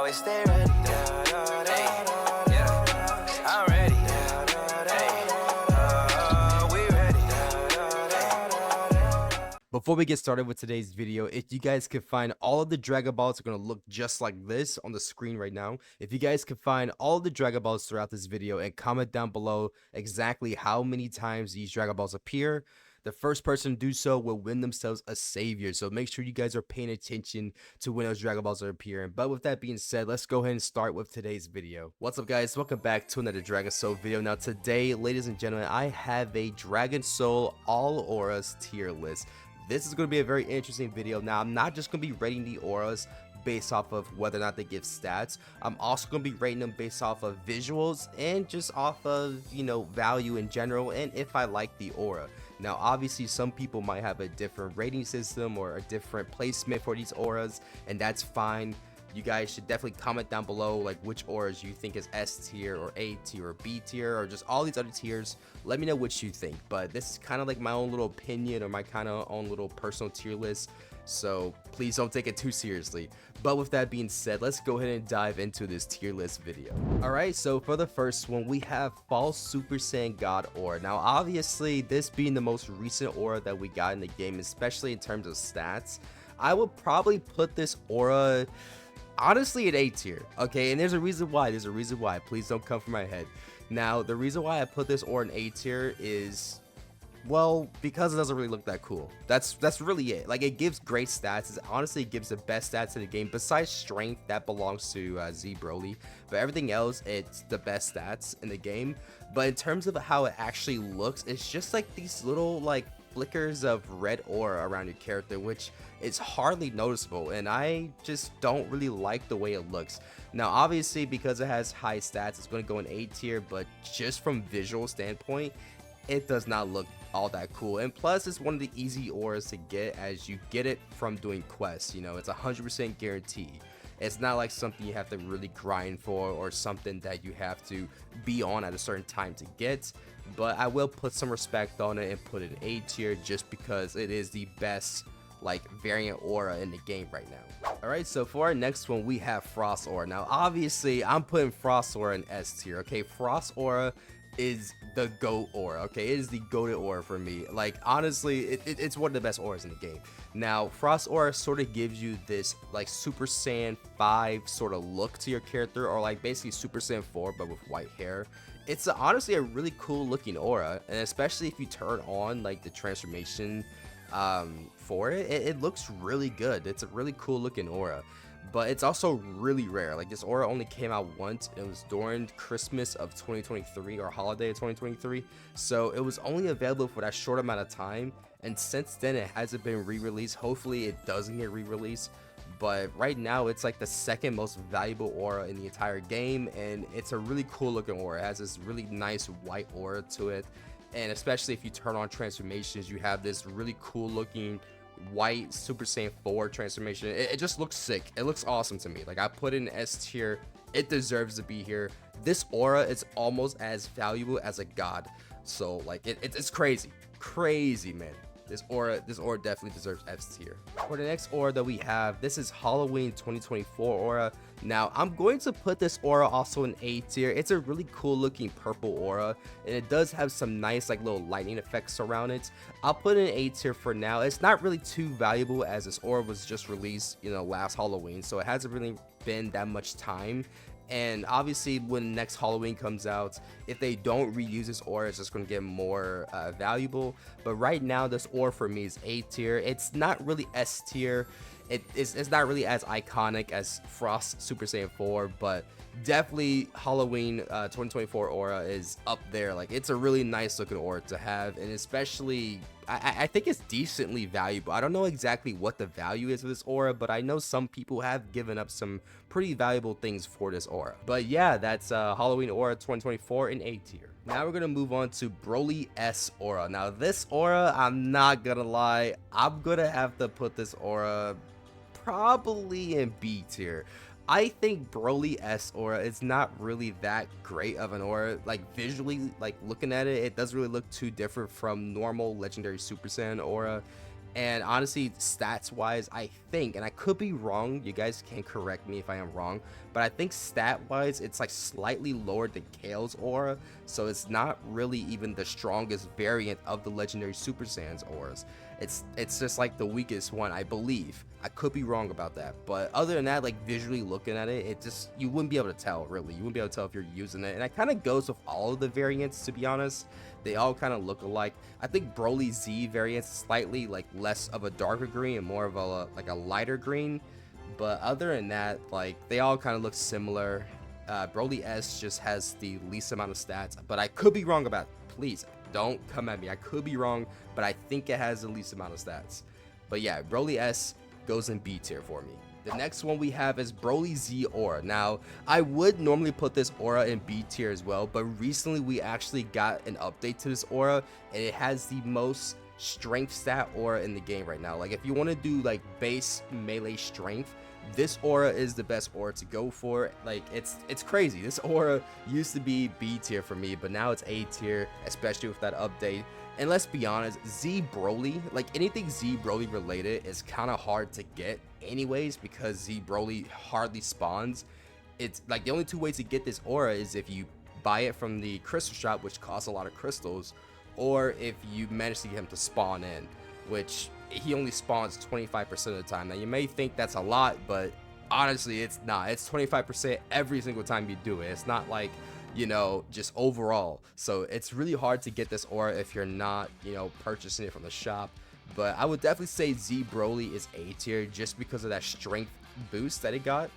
always stay ready. Hey, yeah, I'm ready. Hey, we ready. Before we get started with today's video, if you guys could find all of the Dragon Balls are going to look just like this on the screen right now. If you guys could find all of the Dragon Balls throughout this video and comment down below exactly how many times these Dragon Balls appear, the first person to do so will win themselves a savior. So make sure you guys are paying attention to when those Dragon Balls are appearing. But with that being said, let's go ahead and start with today's video. What's up, guys? Welcome back to another Dragon Soul video. Now today, ladies and gentlemen, I have a Dragon Soul all auras tier list. This is going to be a very interesting video. Now, I'm not just going to be rating the auras based off of whether or not they give stats. I'm also going to be rating them based off of visuals and just off of, value in general and if I like the aura. Now, obviously, some people might have a different rating system or a different placement for these auras, and that's fine. You guys should definitely comment down below like which auras you think is S tier or A tier or B tier or just all these other tiers. Let me know what you think, but this is kind of like my own little opinion or my kind of own little personal tier list, so please don't take it too seriously. But with that being said, let's go ahead and dive into this tier list video. Alright, so for the first one, we have False Super Saiyan God aura. Now obviously, this being the most recent aura that we got in the game, especially in terms of stats, I would probably put this aura honestly an A tier, okay? And there's a reason why. Please don't come from my head. Now, the reason why I put this aura in A tier is, well, because it doesn't really look that cool. That's really it. Like, it gives great stats. It honestly gives the best stats in the game. Besides strength, that belongs to Z Broly. But everything else, it's the best stats in the game. But in terms of how it actually looks, it's just like these little, like, flickers of red aura around your character, which is hardly noticeable, and I just don't really like the way it looks. Now obviously, because it has high stats, it's going to go in A tier, but just from visual standpoint, it does not look all that cool. And plus, it's one of the easy auras to get, as you get it from doing quests. It's 100% guaranteed. It's not like something you have to really grind for or something that you have to be on at a certain time to get. But I will put some respect on it and put it in A tier just because it is the best variant aura in the game right now. Alright, so for our next one, we have Frost aura. Now obviously, I'm putting Frost aura in S tier, okay? Frost aura is the GOAT aura, okay? It is the GOATed aura for me. Like, honestly, it's one of the best auras in the game. Now, Frost aura sort of gives you this like Super Saiyan 5 sort of look to your character, or like basically Super Saiyan 4 but with white hair. It's honestly a really cool looking aura, and especially if you turn on like the transformation for it, it looks really good. It's a really cool looking aura. But it's also really rare. Like, this aura only came out once. It was during Christmas of 2023 or holiday of 2023. So it was only available for that short amount of time. And since then, it hasn't been re-released. Hopefully, it doesn't get re-released. But right now, it's like the second most valuable aura in the entire game. And it's a really cool looking aura. It has this really nice white aura to it. And especially if you turn on transformations, you have this really cool looking white Super Saiyan 4 transformation. It just looks sick. It looks awesome to me. Like, I put it in S tier. It deserves to be here. This aura is almost as valuable as a god. So like, it's crazy, man. This aura definitely deserves S tier. For the next aura that we have, this is Halloween 2024 aura. Now I'm going to put this aura also in A tier. It's a really cool looking purple aura, and it does have some nice like little lightning effects around it. I'll put it in A tier for now. It's not really too valuable as this aura was just released, last Halloween, so it hasn't really been that much time. And obviously, when next Halloween comes out, if they don't reuse this aura, it's just going to get more valuable. But right now, this aura for me is A tier. It's not really S tier. It's not really as iconic as Frost Super Saiyan 4, but definitely Halloween 2024 aura is up there. Like, it's a really nice looking aura to have, and especially I think it's decently valuable. I don't know exactly what the value is of this aura, but I know some people have given up some pretty valuable things for this aura. But yeah, that's Halloween aura 2024 in A tier. Now we're gonna move on to Broly S aura. Now this aura, I'm not gonna lie, I'm gonna have to put this aura probably in B tier. I think Broly S aura is not really that great of an aura. Like, visually, like looking at it, it doesn't really look too different from normal legendary Super Saiyan aura. And honestly, stats wise, I think, and I could be wrong, you guys can correct me if I am wrong, but I think stat wise, it's like slightly lower than Kale's aura, so it's not really even the strongest variant of the legendary Super Saiyan's auras. It's just like the weakest one, I believe. I could be wrong about that, but other than that, like visually looking at it, it just, you wouldn't be able to tell, really. You wouldn't be able to tell if you're using it, and it kind of goes with all of the variants, to be honest. They all kind of look alike. I think Broly Z variants slightly like less of a darker green and more of a like a lighter green, but other than that, like they all kind of look similar. Broly S just has the least amount of stats, but I could be wrong about it. Please don't come at me. I could be wrong, but I think it has the least amount of stats. But yeah, Broly S goes in B tier for me. The next one we have is Broly Z Aura. Now, I would normally put this aura in B tier as well, but recently we actually got an update to this aura, and it has the most strength stat aura in the game right now. Like, if you want to do like base melee strength, this aura is the best aura to go for. Like, it's crazy. This aura used to be B tier for me, but now it's A tier, especially with that update. And let's be honest, Z Broly, like anything Z Broly related, is kind of hard to get anyways, because Z Broly hardly spawns. It's like the only two ways to get this aura is if you buy it from the crystal shop, which costs a lot of crystals, or if you manage to get him to spawn in, which he only spawns 25% of the time. Now you may think that's a lot, but honestly it's not. It's 25% every single time you do it. It's not like, you know, just overall. So it's really hard to get this aura if you're not, you know, purchasing it from the shop. But I would definitely say Z Broly is A tier just because of that strength boost that it got,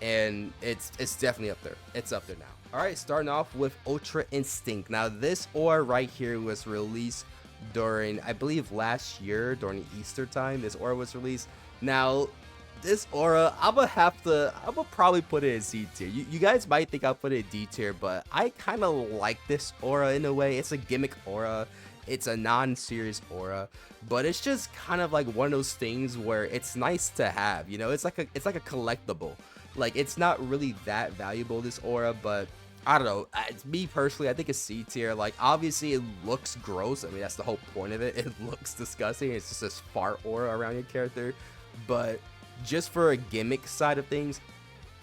and it's definitely up there. It's up there now. All right, starting off with Ultra Instinct. Now this aura right here was released during, I believe, last year during Easter time. This aura was released. Now this aura, I'm gonna probably put it in C tier. You guys might think I'll put it in D tier, but I kind of like this aura in a way. It's a gimmick aura. It's a non-serious aura, but it's just kind of like one of those things where it's nice to have, you know. It's like a collectible. Like, it's not really that valuable, this aura, but I don't know. It's me personally, I think it's C tier. Like, obviously it looks gross. I mean, that's the whole point of it. It looks disgusting. It's just this fart aura around your character, but just for a gimmick side of things,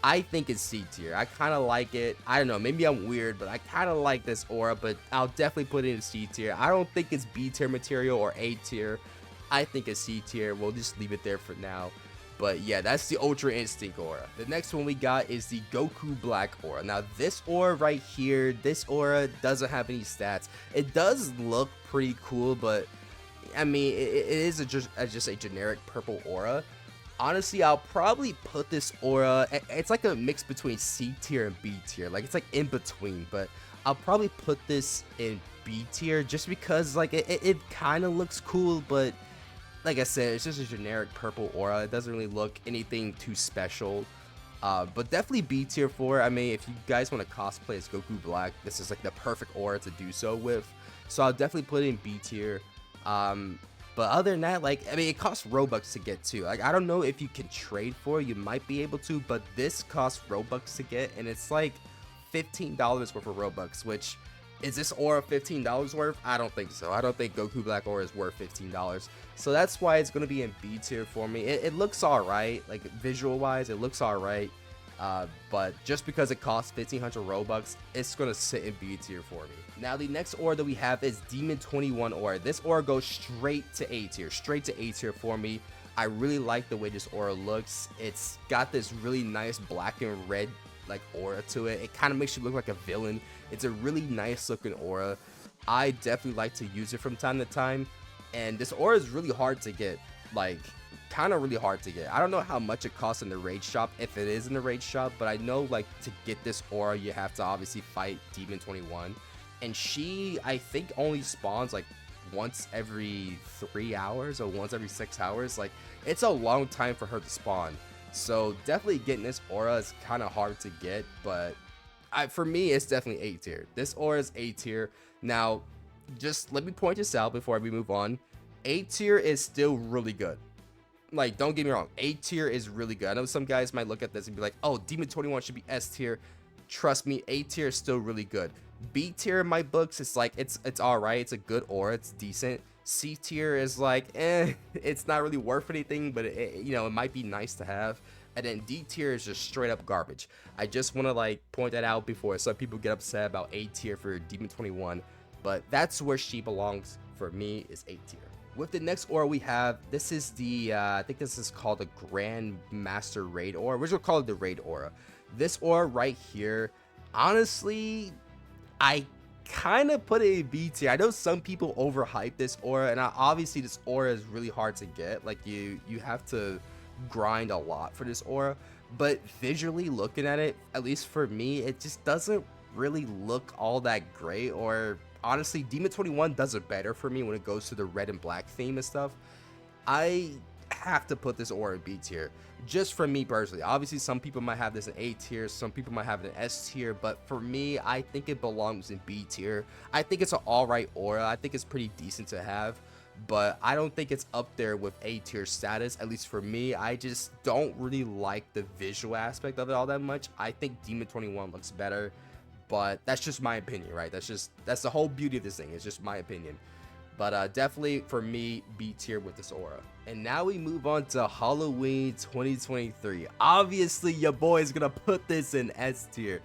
I think it's C tier. I kind of like it. I don't know, maybe I'm weird, but I kind of like this aura, but I'll definitely put it in C tier. I don't think it's B tier material or A tier. I think it's C tier. We'll just leave it there for now. But yeah, that's the Ultra Instinct aura. The next one we got is the Goku Black aura. Now this aura right here, this aura doesn't have any stats. It does look pretty cool, but I mean, it is just a generic purple aura. Honestly, I'll probably put this aura, it's like a mix between C tier and B tier. Like, it's like in between, but I'll probably put this in B tier just because, like, it kind of looks cool, but like I said, it's just a generic purple aura. It doesn't really look anything too special. But definitely B tier for it. I mean, if you guys want to cosplay as Goku Black, this is like the perfect aura to do so with. So I'll definitely put it in B tier. But other than that, like, I mean, it costs Robux to get too. Like, I don't know if you can trade for it. You might be able to, but this costs Robux to get, and it's like $15 worth of Robux, which, is this aura $15 worth? I don't think so. I don't think Goku Black aura is worth $15. So that's why it's going to be in B tier for me. It looks alright, like visual wise, it looks alright. But just because it costs 1,500 Robux, it's going to sit in B tier for me. Now, the next aura that we have is Demon 21 aura. This aura goes straight to A tier, for me. I really like the way this aura looks. It's got this really nice black and red like aura to it. It kind of makes you look like a villain. It's a really nice looking aura. I definitely like to use it from time to time, and this aura is really hard to get. Like, kind of really hard to get. I don't know how much it costs in the raid shop, if it is in the raid shop, but I know, like, to get this aura you have to obviously fight Demon 21, and she, I think, only spawns like once every 3 hours or once every 6 hours. Like, it's a long time for her to spawn, so definitely getting this aura is kind of hard to get. But for me, it's definitely A tier. This aura is A tier. Now, just let me point this out before we move on. A tier is still really good. Like, don't get me wrong, A tier is really good. I know some guys might look at this and be like, oh, Demon 21 should be S tier. Trust me, A tier is still really good. B tier in my books, it's like, it's all right. It's a good aura. It's decent. C tier is like, it's not really worth anything, but it might be nice to have. And then D tier is just straight up garbage. I just want to like point that out before some people get upset about A tier for Demon 21, but that's where she belongs for me, is A tier. With the next aura we have, this is the, I think this is called the Grand Master Raid Aura. We're gonna call it the Raid Aura. This aura right here, honestly, I kind of put it in B tier. I know some people overhype this aura, and obviously this aura is really hard to get. Like you have to grind a lot for this aura, but visually looking at it, at least for me, it just doesn't really look all that great. Or honestly, Demon 21 does it better for me when it goes to the red and black theme and stuff. I have to put this aura in B tier, just for me personally. Obviously some people might have this in A tier, some people might have it in S tier, but for me, I think it belongs in B tier. I think it's an alright aura. I think it's pretty decent to have, but I don't think it's up there with A tier status, at least for me. I just don't really like the visual aspect of it all that much. I think Demon 21 looks better, but that's just my opinion, right? That's the whole beauty of this thing. It's just my opinion. But definitely for me, B tier with this aura. And now we move on to Halloween 2023. Obviously, your boy is gonna put this in S tier.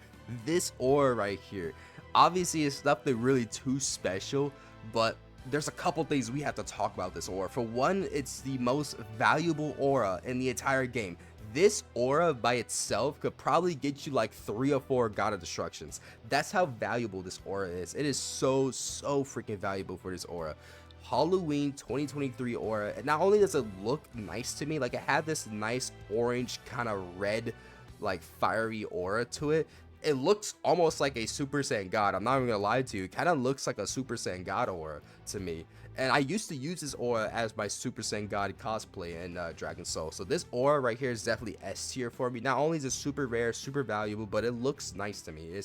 This aura right here, obviously it's nothing really too special, but there's a couple things we have to talk about this aura. For one, it's the most valuable aura in the entire game. This aura by itself could probably get you like 3 or 4 God of Destructions. That's how valuable this aura is. It is so freaking valuable for this aura. Halloween 2023 aura, and not only does it look nice to me, like it had this nice orange kind of red, like fiery aura to it. It looks almost like a Super Saiyan God. I'm not even gonna lie to you. It kind of looks like a Super Saiyan God aura to me. And I used to use this aura as my Super Saiyan God cosplay in Dragon Soul. So this aura right here is definitely S tier for me. Not only is it super rare, super valuable, but it looks nice to me. It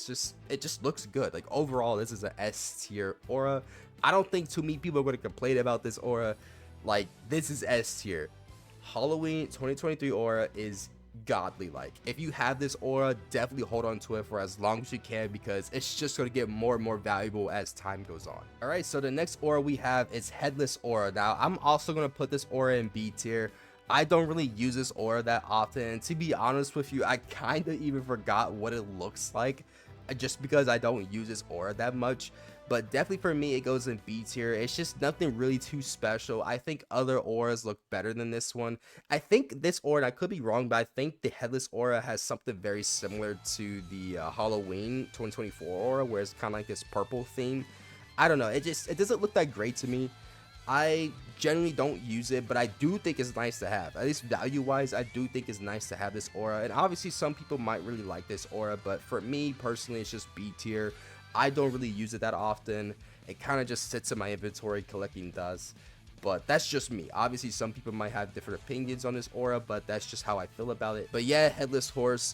just looks good. Like overall, this is an S tier aura. I don't think too many people are going to complain about this aura. Like this is S tier. Halloween 2023 aura is godly. Like if you have this aura, definitely hold on to it for as long as you can, because it's just going to get more and more valuable as time goes on. All right, so the next aura we have is Headless aura. Now I'm also going to put this aura in B tier. I don't really use this aura that often, and to be honest with you, I kind of even forgot what it looks like just because I don't use this aura that much. But definitely for me, it goes in B tier. It's just nothing really too special. I think other auras look better than this one. I think this aura, and I could be wrong, but I think the Headless aura has something very similar to the Halloween 2024 aura, where it's kind of like this purple theme. I don't know. It doesn't look that great to me. I generally don't use it, but I do think it's nice to have. At least value-wise, I do think it's nice to have this aura. And obviously, some people might really like this aura, but for me, personally, it's just B tier. I don't really use it that often. It kind of just sits in my inventory collecting dust, but that's just me. Obviously some people might have different opinions on this aura, but that's just how I feel about it. But yeah, Headless Horse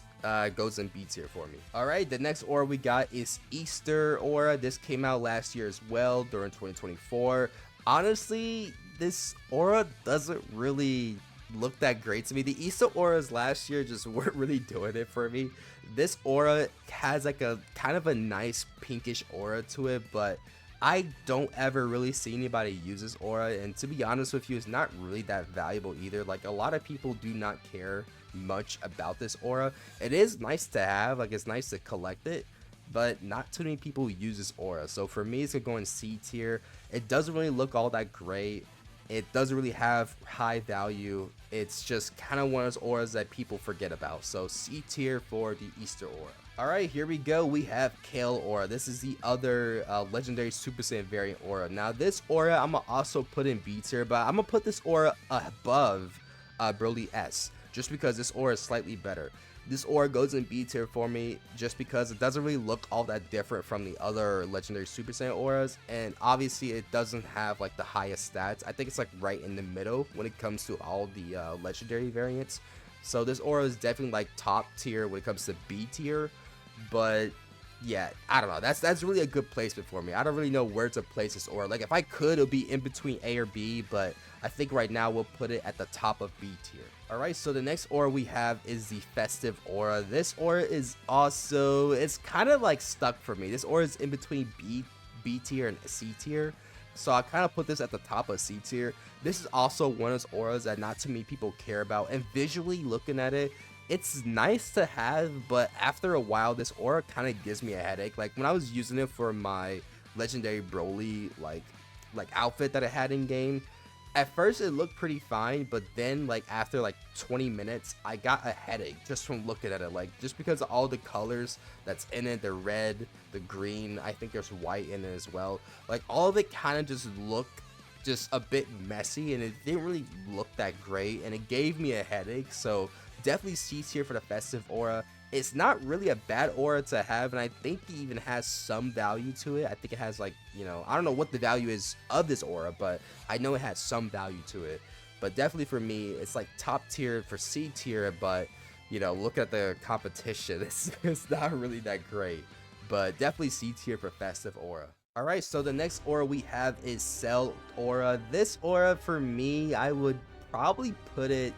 goes in B tier for me. All right, the next aura we got is Easter aura. This came out last year as well, during 2024. Honestly, this aura doesn't really look that great to me. The Easter auras last year just weren't really doing it for me. This aura has like a kind of a nice pinkish aura to it, but I don't ever really see anybody use this aura, and to be honest with you, it's not really that valuable either. Like a lot of people do not care much about this aura. It is nice to have, like it's nice to collect it, but not too many people use this aura. So for me, it's gonna go in C tier. It doesn't really look all that great. It doesn't really have high value. It's just kind of one of those auras that people forget about. So C tier for the Easter aura. All right, here we go. We have Kale aura. This is the other legendary Super Saiyan variant aura. Now this aura I'm gonna also put in B tier, but I'm gonna put this aura above Broly S, just because this aura is slightly better. This aura goes in B tier for me just because it doesn't really look all that different from the other legendary Super Saiyan auras, and obviously it doesn't have like the highest stats. I think it's like right in the middle when it comes to all the legendary variants. So this aura is definitely like top tier when it comes to B tier, but yeah, I don't know. That's really a good placement for me. I don't really know where to place this aura. Like if I could, it would be in between A or B, but I think right now we'll put it at the top of B tier. Alright, so the next aura we have is the Festive aura. This aura is also, it's kind of like stuck for me. This aura is in between B tier and C tier. So I kind of put this at the top of C tier. This is also one of those auras that not too many people care about, and visually looking at it, it's nice to have, but after a while this aura kind of gives me a headache. Like when I was using it for my legendary Broly like outfit that I had in game, at first it looked pretty fine, but then like after like 20 minutes I got a headache just from looking at it, like just because of all the colors that's in it, the red, the green, I think there's white in it as well. Like all of it kind of just looked just a bit messy, and it didn't really look that great, and it gave me a headache. So definitely C tier for the Festive aura. It's not really a bad aura to have, and I think it even has some value to it. I think it has, like, you know, I don't know what the value is of this aura, but I know it has some value to it. But definitely for me, it's like top tier for C tier, but you know, look at the competition, it's not really that great. But definitely C tier for Festive aura. Alright, so the next aura we have is Cell aura. This aura for me, I would probably put it,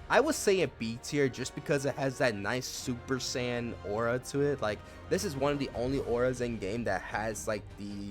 I would say a B tier, just because it has that nice Super Saiyan aura to it. Like, this is one of the only auras in game that has like the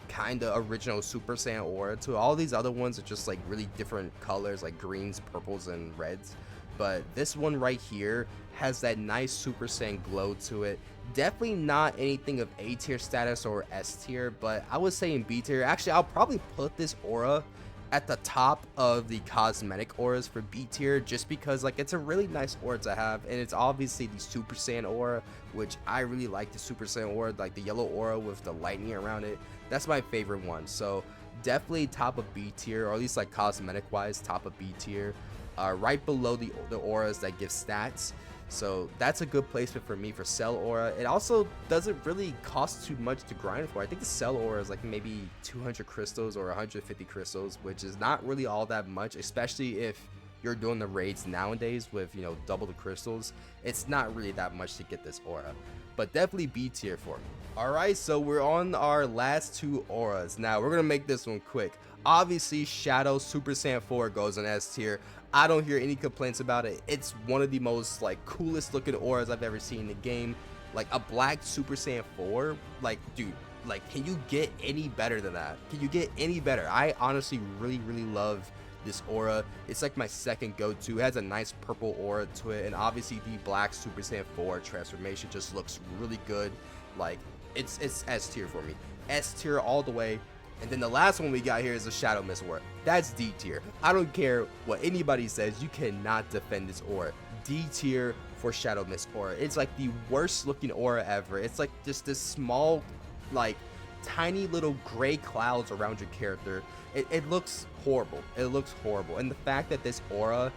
kind of original Super Saiyan aura to it. All these other ones are just like really different colors, like greens, purples, and reds. But this one right here has that nice Super Saiyan glow to it. Definitely not anything of A tier status or S tier, but I would say in B tier. Actually, I'll probably put this aura at the top of the cosmetic auras for B tier, just because like it's a really nice aura to have, and it's obviously the Super Saiyan aura, which I really like. The Super Saiyan aura, like the yellow aura with the lightning around it, that's my favorite one. So definitely top of B tier, or at least like cosmetic wise, top of B tier, right below the auras that give stats. So that's a good placement for me for Cell aura. It also doesn't really cost too much to grind for. I think the Cell aura is like maybe 200 crystals or 150 crystals, which is not really all that much, especially if you're doing the raids nowadays with, you know, double the crystals. It's not really that much to get this aura, but definitely B tier for me. Alright, so we're on our last two auras. Now we're gonna make this one quick. Obviously Shadow Super Saiyan 4 goes in S tier. I don't hear any complaints about it. It's one of the most like coolest looking auras I've ever seen in the game. Like a black Super Saiyan 4, like dude, like can you get any better than that? Can you get any better? I honestly really love this aura. It's like my second go-to. It has a nice purple aura to it, and obviously the black Super Saiyan 4 transformation just looks really good. Like it's S tier for me. S tier all the way. And then the last one we got here is a Shadow Mist aura. That's D tier. I don't care what anybody says, you cannot defend this aura. D tier for Shadow Mist aura. It's like the worst looking aura ever. It's like just this small, like tiny little gray clouds around your character. It looks horrible. It looks horrible. And the fact that this aura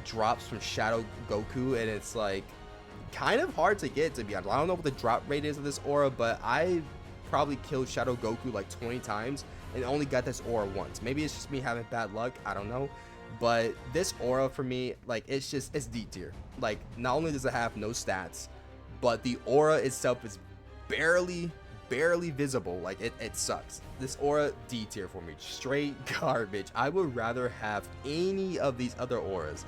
drops from Shadow Goku, and it's like kind of hard to get, to be honest. I don't know what the drop rate is of this aura, but I probably killed Shadow Goku like 20 times and only got this aura once. Maybe it's just me having bad luck, I don't know. But this aura for me, like it's D tier. Like not only does it have no stats, but the aura itself is barely visible. Like it sucks. This aura D tier for me, straight garbage. I would rather have any of these other auras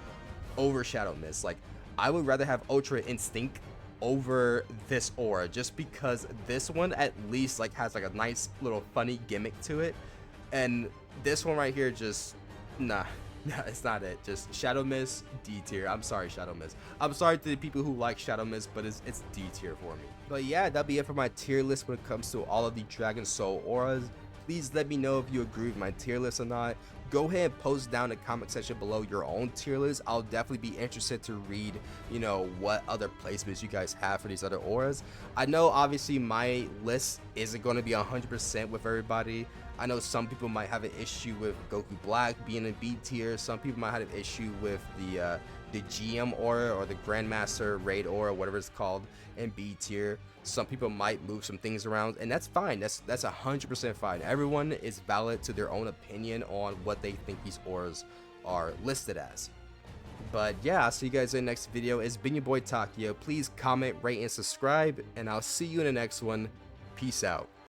over Shadow Mist. Like I would rather have Ultra Instinct over this aura, just because this one at least like has like a nice little funny gimmick to it, and this one right here just nah, it's not it. Just Shadow Mist D tier. I'm sorry, Shadow Mist. I'm sorry to the people who like Shadow Mist, but it's D tier for me. But yeah, that'll be it for my tier list when it comes to all of the Dragon Soul auras. Please let me know if you agree with my tier list or not. Go ahead and post down in the comment section below your own tier list. I'll definitely be interested to read, you know, what other placements you guys have for these other auras. I know obviously my list isn't going to be 100% with everybody. I know some people might have an issue with Goku Black being in B tier. Some people might have an issue with the GM aura or the Grandmaster Raid aura, whatever it's called, in B tier. Some people might move some things around, and that's fine. That's 100% fine. Everyone is valid to their own opinion on what they think these auras are listed as. But yeah, I'll see you guys in the next video. It's been your boy Takeoi. Please comment, rate, and subscribe, and I'll see you in the next one. Peace out.